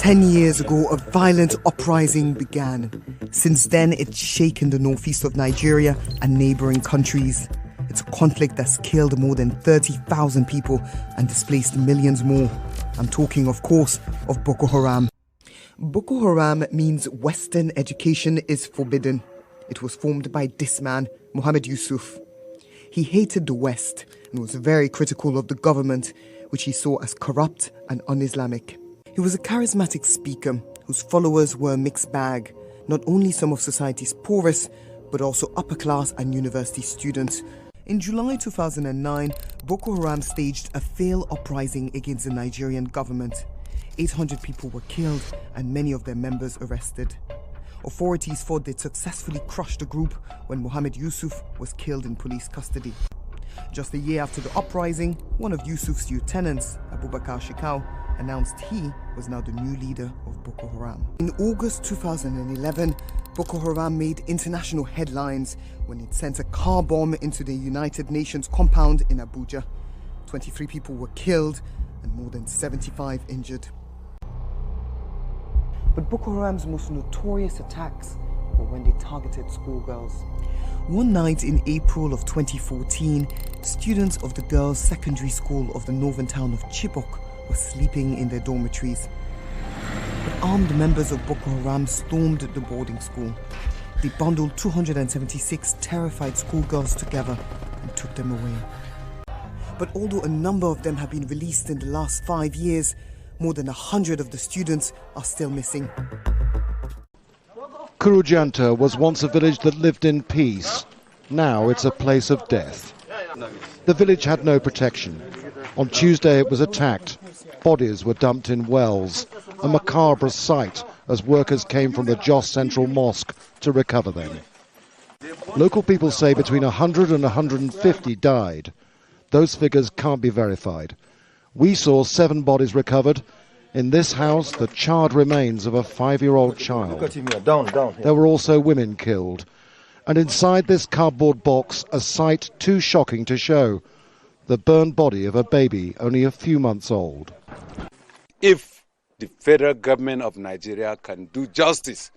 10 years ago, a violent uprising began. Since then, it's shaken the northeast of Nigeria and neighbouring countries. It's a conflict that's killed more than 30,000 people and displaced millions more. I'm talking, of course, of Boko Haram. Boko Haram means Western education is forbidden. It was formed by this man, Mohammed Yusuf. He hated the West and was very critical of the government, which he saw as corrupt and un-Islamic. He was a charismatic speaker whose followers were a mixed bag, not only some of society's poorest, but also upper class and university students. In July 2009, Boko Haram staged a failed uprising against the Nigerian government. 800 people were killed and many of their members arrested. Authorities thought they'd successfully crushed the group when Mohammed Yusuf was killed in police custody. Just a year after the uprising, one of Yusuf's lieutenants, Abubakar Shekau, announced he was now the new leader of Boko Haram. In August 2011, Boko Haram made international headlines when it sent a car bomb into the United Nations compound in Abuja. 23 people were killed and more than 75 injured. But Boko Haram's most notorious attacks were when they targeted schoolgirls. One night in April of 2014, students of the girls' secondary school of the northern town of Chibok were sleeping in their dormitories. But armed members of Boko Haram stormed the boarding school. They bundled 276 terrified schoolgirls together and took them away. But although a number of them have been released in the last 5 years, more than 100 of the students are still missing. Kurujanta was once a village that lived in peace. Now it's a place of death. The village had no protection. On Tuesday it was attacked. Bodies were dumped in wells, a macabre sight as workers came from the Jos Central Mosque to recover them. Local people say between 100 and 150 died. Those figures can't be verified. We saw 7 bodies recovered. In this house, the charred remains of a 5-year-old child. There were also women killed. And inside this cardboard box, a sight too shocking to show: the burned body of a baby only a few months old. If the federal government of Nigeria can do justice,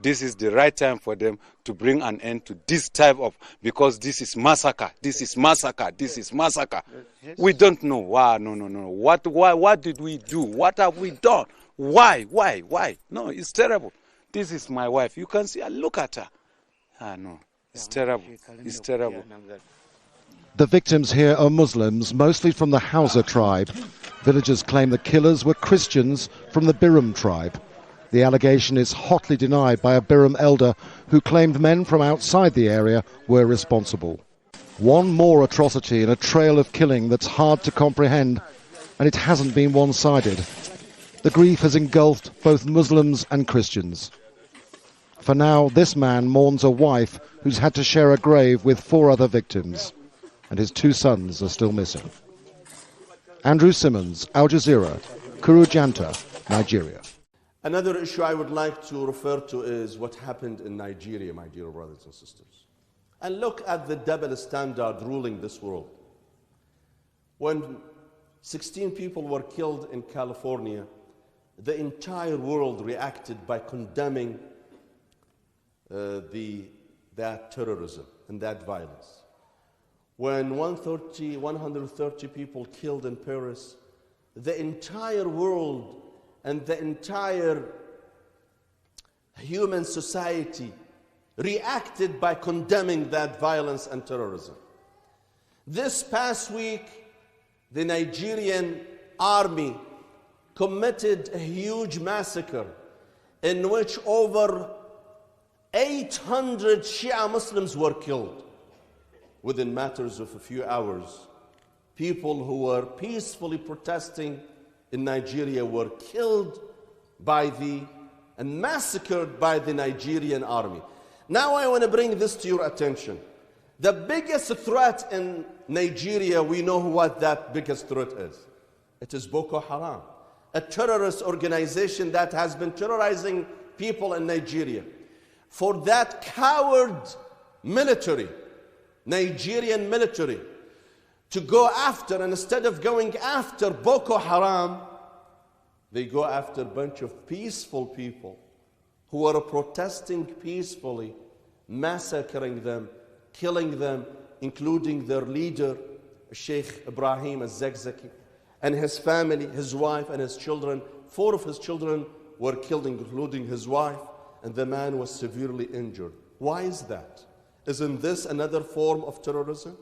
this is the right time for them to bring an end to this type of, because this is massacre, this is massacre, this is massacre. We don't know why, no. What did we do? What have we done? Why? No, it's terrible. This is my wife. You can see her, look at her. No, it's terrible, it's terrible. The victims here are Muslims, mostly from the Hausa tribe. Villagers claim the killers were Christians from the Biram tribe. The allegation is hotly denied by a Biram elder who claimed men from outside the area were responsible. One more atrocity in a trail of killing that's hard to comprehend, and it hasn't been one-sided. The grief has engulfed both Muslims and Christians. For now, this man mourns a wife who's had to share a grave with 4 other victims, and his 2 sons are still missing. Andrew Simmons, Al Jazeera, Kurujanta, Nigeria. Another issue I would like to refer to is what happened in Nigeria, my dear brothers and sisters. And look at the double standard ruling this world. When 16 people were killed in California, the entire world reacted by condemning that terrorism and that violence. When 130 people killed in Paris, the entire world and the entire human society reacted by condemning that violence and terrorism. This past week, the Nigerian army committed a huge massacre in which over 800 Shia Muslims were killed within matters of a few hours. People who were peacefully protesting in Nigeria were killed and massacred by the Nigerian army. Now I want to bring this to your attention. The biggest threat in Nigeria, we know what that biggest threat is. It is Boko Haram, a terrorist organization that has been terrorizing people in Nigeria. For that coward military, Nigerian military, to go after, and instead of going after Boko Haram, They go after a bunch of peaceful people who are protesting peacefully, massacring them, killing them, including their leader, Sheikh Ibrahim al-Zakzaki, and his family, his wife and his children. 4 of his children were killed, including his wife, and the man was severely injured. Why is that? Isn't this another form of terrorism?